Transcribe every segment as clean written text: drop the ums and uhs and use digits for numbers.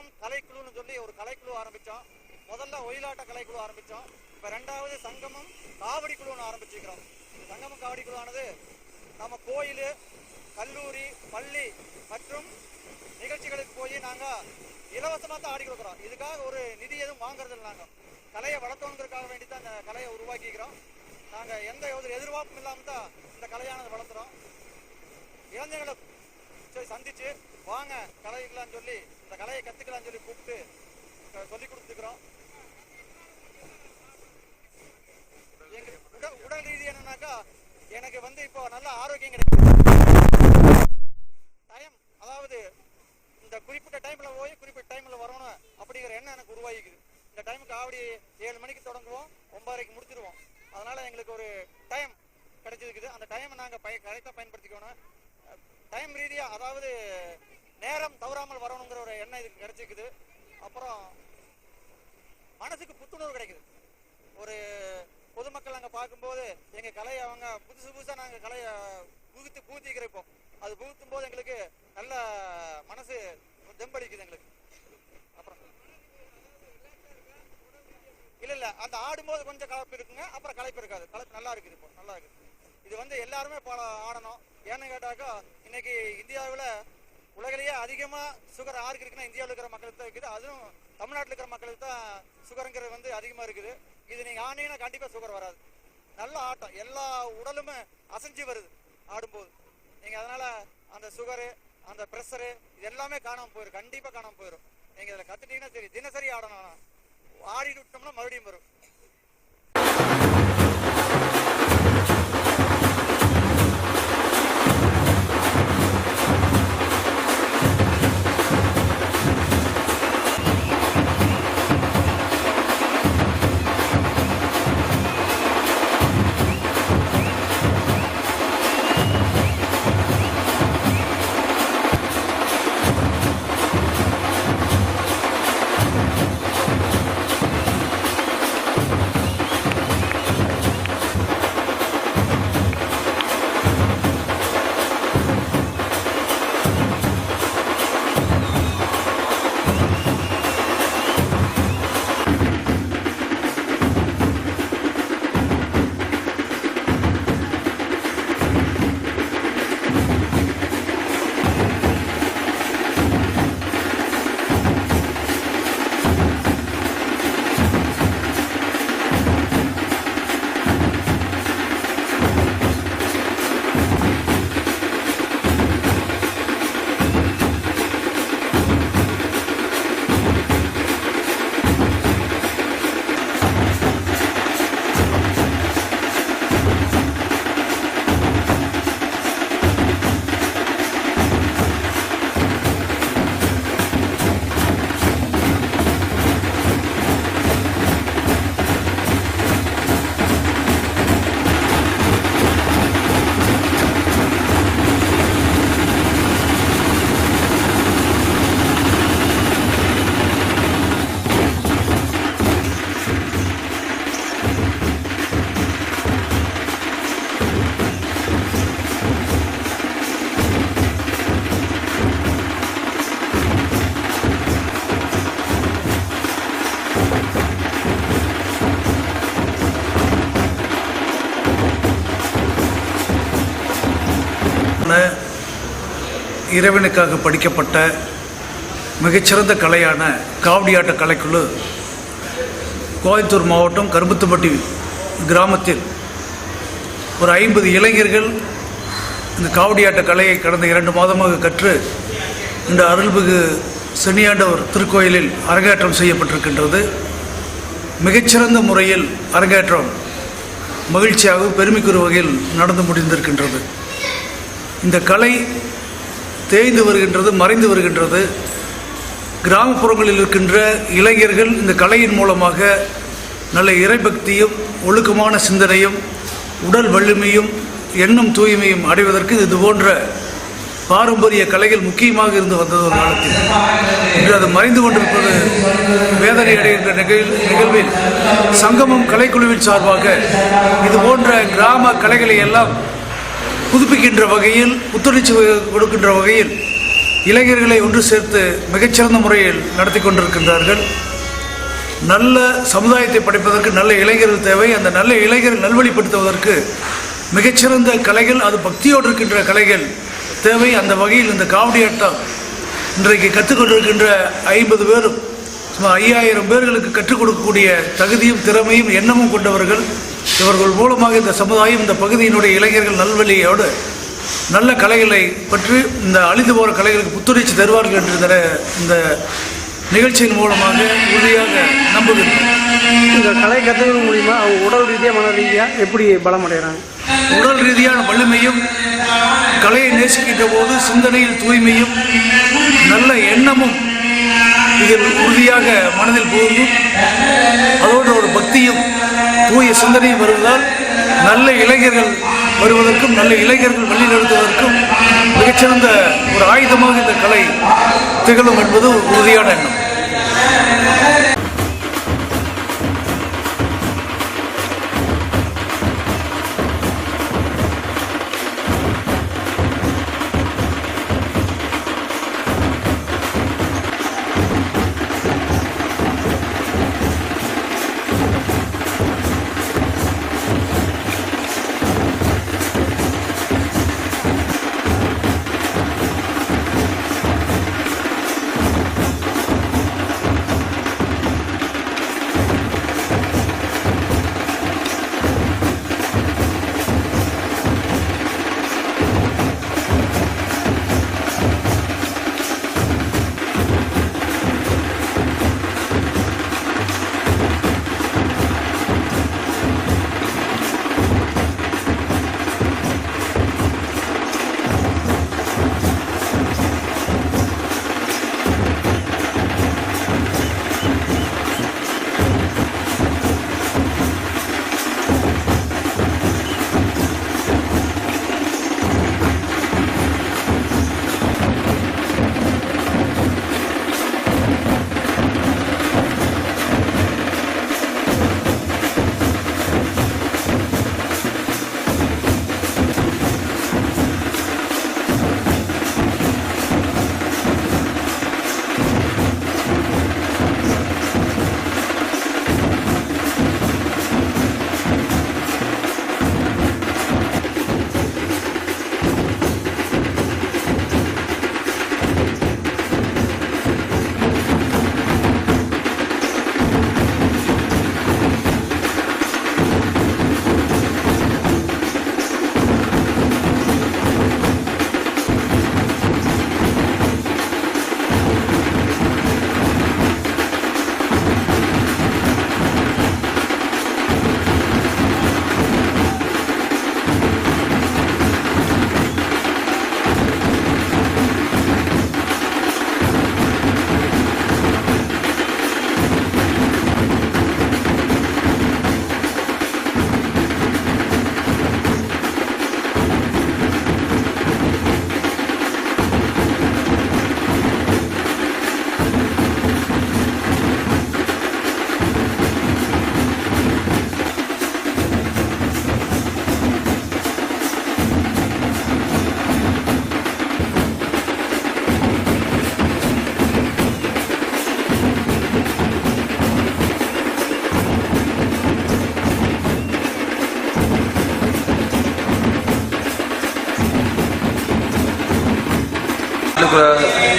சங்கமம் கலைக்குழுன்னு சொல்லி ஒரு கலைக்குழு ஆரம்பித்தோம். முதல்ல ஒயிலாட்ட கலைக்குழு ஆரம்பித்தோம். இப்போ 2வது சங்கமம் காவடி குழுன்னு ஆரம்பிச்சிருக்கிறோம். சங்கமம் காவடி குழுவானது நம்ம கோயில், கல்லூரி, பள்ளி மற்றும் நிகழ்ச்சிகளுக்கு போய் நாங்கள் இலவசமாக தான் ஆடி கொடுக்குறோம். இதுக்காக ஒரு நிதி எதுவும் வாங்குறது இல்லை. நாங்கள் கலையை வளர்த்தோங்கிறதுக்காக வேண்டி தான் இந்த கலையை உருவாக்கிக்கிறோம். நாங்கள் எந்த எதிர்பார்ப்பும் இல்லாமல் தான் இந்த கலையானது வளர்த்துறோம். இளைஞர்களை சந்திச்சு வாங்க கலைக்கலான்னு சொல்லி இந்த கலையை கற்றுக்கலான்னு சொல்லி கூப்பிட்டு சொல்லி கொடுத்துக்கிறோம். எங்க உடல் ரீதி என்னன்னாக்கா எனக்கு இப்போ நல்ல ஆரோக்கியம் கிடைக்கும். டைம், அதாவது இந்த குறிப்பிட்ட டைம்ல போய் குறிப்பிட்ட டைம்ல வரணும் அப்படிங்கிற எண்ணம் எனக்கு உருவாகிக்குது. இந்த டைமுக்கு ஆவடி 7 மணிக்கு தொடங்குவோம், 9:30க்கு முடிச்சிருவோம். அதனால எங்களுக்கு ஒரு டைம் கிடைச்சிருக்குது. அந்த டைமை நாங்கள் கரெக்டாக பயன்படுத்திக்கணும். டைம் ரீதியா, அதாவது நேரம் தவறாமல் வரணுங்கிற ஒரு எண்ணம் இதுக்கு கிடைச்சிருக்குது. அப்புறம் மனசுக்கு புத்துணர்வு கிடைக்குது. ஒரு பொதுமக்கள் நாங்கள் பார்க்கும்போது எங்கள் கலையை அவங்க புதுசாக நாங்கள் கலையை பூத்திக்கிறப்போம். அது புகுத்தும் போது எங்களுக்கு நல்ல மனசு தெம்பளிக்குது எங்களுக்கு. அப்புறம் இல்லை அந்த ஆடும்போது கொஞ்சம் கலப்பு இருக்குங்க, அப்புறம் களைப்பு இருக்காது. களைப்பு நல்லா இருக்குது. இப்போ நல்லா இருக்குது. இது எல்லாருமே ஆடணும். ஏன்னு கேட்டாக்கா இன்னைக்கு இந்தியாவில் உலகிலேயே அதிகமாக சுகர் யாருக்கு இருக்குன்னா இந்தியாவில் இருக்கிற மக்களுக்கு தான் இருக்குது. அதுவும் தமிழ்நாட்டில் இருக்கிற மக்களுக்கு தான் சுகருங்கிறது அதிகமாக இருக்குது. இது நீங்கள் ஆனீங்கன்னா கண்டிப்பாக சுகர் வராது. நல்ல ஆட்டம், எல்லா உடலுமே அசைஞ்சு வருது ஆடும்போது. நீங்கள் அதனால் அந்த சுகரு, அந்த ப்ரெஷரு இது எல்லாமே காணாமல் போயிடும். கண்டிப்பாக காணாமல் போயிடும். நீங்கள் இதில் கற்றுட்டீங்கன்னா சரி, தினசரி ஆடணும். ஆடிட்டு விட்டோம்னா மறுபடியும் வரும். இறைவனுக்காக படிக்கப்பட்ட மிகச்சிறந்த கலையான காவடியாட்ட கலைக்குழு கோயம்புத்தூர் மாவட்டம் கரும்புத்துப்பட்டி கிராமத்தில் ஒரு 50 இளைஞர்கள் இந்த காவடியாட்ட கலையை கடந்த 2 மாதமாக கற்று இந்த அருள்மிகு சென்னியாண்டவர் திருக்கோயிலில் அரங்கேற்றம் செய்யப்பட்டிருக்கின்றது. மிகச்சிறந்த முறையில் அரங்கேற்றம் மகிழ்ச்சியாகவும் பெருமைக்குரிய வகையில் நடந்து முடிந்திருக்கின்றது. இந்த கலை தேய்ந்து வருகின்றது, மறைந்து வருகின்றது. கிராமப்புறங்களில் இருக்கின்ற இளைஞர்கள் இந்த கலையின் மூலமாக நல்ல இறைபக்தியும் ஒழுக்கமான சிந்தனையும் உடல் வலிமையும் எண்ணம் தூய்மையும் அடைவதற்கு இது போன்ற பாரம்பரிய கலைகள் முக்கியமாக இருந்து வந்தது ஒரு காலத்தில். இன்று அது மறைந்து கொண்டிருப்பது வேதனை அடைகின்ற நிகழ்வில் சங்கமம் கலைக்குழுவின் சார்பாக இது போன்ற கிராம கலைகளை எல்லாம் புதுப்பிக்கின்ற வகையில், புத்துணர்ச்சி கொடுக்கின்ற வகையில் இளைஞர்களை ஒன்று சேர்த்து மிகச்சிறந்த முறையில் நடத்தி கொண்டிருக்கின்றார்கள். நல்ல சமுதாயத்தை படைப்பதற்கு நல்ல இளைஞர்கள் தேவை. அந்த நல்ல இளைஞர்கள் நல்வழிப்படுத்துவதற்கு மிகச்சிறந்த கலைகள், அது பக்தியோடு இருக்கின்ற கலைகள் தேவை. அந்த வகையில் இந்த காவடி ஆட்டம் இன்றைக்கு கற்றுக்கொண்டிருக்கின்ற 50 பேரும் சுமார் 5000 பேர்களுக்கு கற்றுக் கொடுக்கக்கூடிய தகுதியும் திறமையும் எண்ணமும் கொண்டவர்கள். இவர்கள் மூலமாக இந்த சமுதாயம், இந்த பகுதியினுடைய இளைஞர்கள் நல்வழியோடு நல்ல கலைகளை பற்றி இந்த அழிந்து போகிற கலைகளுக்கு புத்துணர்ச்சி தருவார்கள் என்று இந்த நிகழ்ச்சியின் மூலமாக உறுதியாக நம்புகின்றோம். இந்த கலை கற்றுக்கிறது மூலிமா அவங்க உடல் ரீதியாக மன ரீதியாக எப்படி பலம் அடைகிறாங்க? உடல் ரீதியான வலிமையும், கலையை நேசிக்கின்ற போது சிந்தனையில் தூய்மையும் நல்ல எண்ணமும் இதில் உறுதியாக மனதில் புகுந்தும், அதோடு ஒரு பக்தியும் தூய சிந்தனையும் வருவதால் நல்ல இளைஞர்கள் வருவதற்கும் நல்ல இளைஞர்கள் வழிநடத்துவதற்கும் மிகச்சிறந்த ஒரு ஆயுதமாக இந்த கலை திகழும் என்பது உறுதியான எண்ணம்.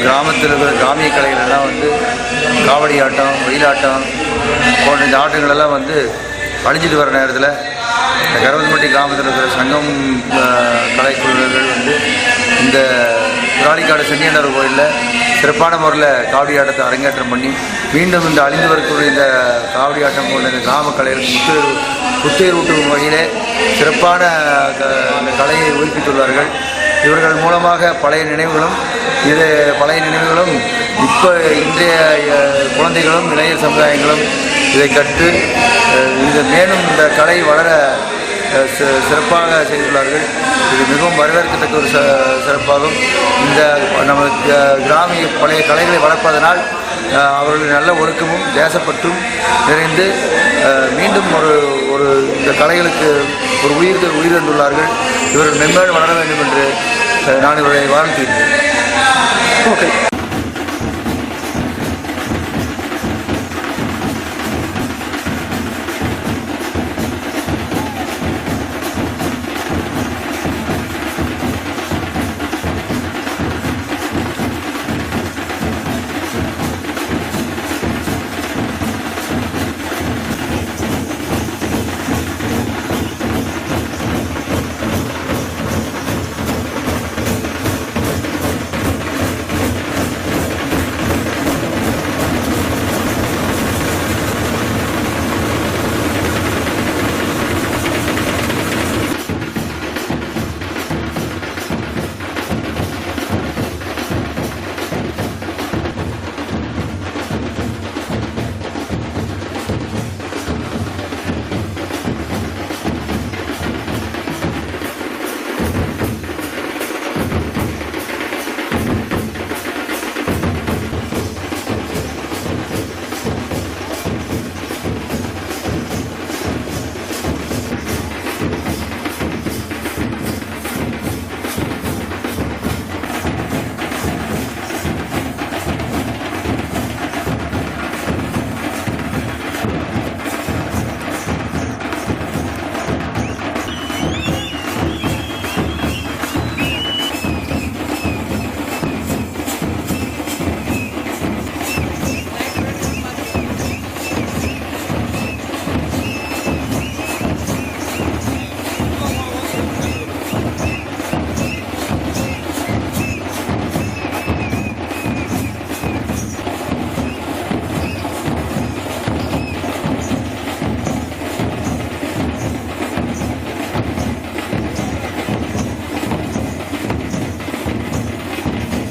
கிராமத்தில் இருக்கிற கிராமிய கலைகள் எல்லாம் வந்து காவடி ஆட்டம், ஒயிலாட்டம் போன்ற இந்த ஆட்டங்களெல்லாம் வந்து அழிஞ்சிட்டு வர நேரத்தில் கரவல்மட்டி கிராமத்தில் இருக்கிற சங்கம் கலைக்குழுவினர்கள் வந்து இந்த விராலிக்காடு சென்னியாண்டவர் கோயிலில் சிறப்பான முறையில் காவடி ஆட்டத்தை அரங்கேற்றம் பண்ணி மீண்டும் இந்த அழிந்து வரக்கூடிய இந்த காவடி ஆட்டம் போன்ற இந்த கிராம கலைகளுக்கு புத்துயிரூட்டும் வகையிலே சிறப்பான இந்த கலையை உயிர்ப்பித்துள்ளார்கள். இவர்கள் மூலமாக பழைய நினைவுகளும் இப்போ இன்றைய குழந்தைகளும் இளைஞர் சமுதாயங்களும் இதை கற்று இது மேலும் இந்த கலை வளர சிறப்பாக செய்துள்ளார்கள். இது மிகவும் வரவேற்கத்தக்க ஒரு சிறப்பாகும். இந்த நம்ம கிராமிய பழைய கலைகளை வளர்ப்பதனால் அவர்களுடைய நல்ல ஒழுக்கமும் தேசப்பற்றும் நிறைந்து மீண்டும் ஒரு இந்த கலைகளுக்கு ஒரு உயிர் தந்துள்ளார்கள். இவர்கள் மென்மேலும் வளர வேண்டும் என்று நான் இவர்களை வாழ்த்துகிறேன். ஓகே.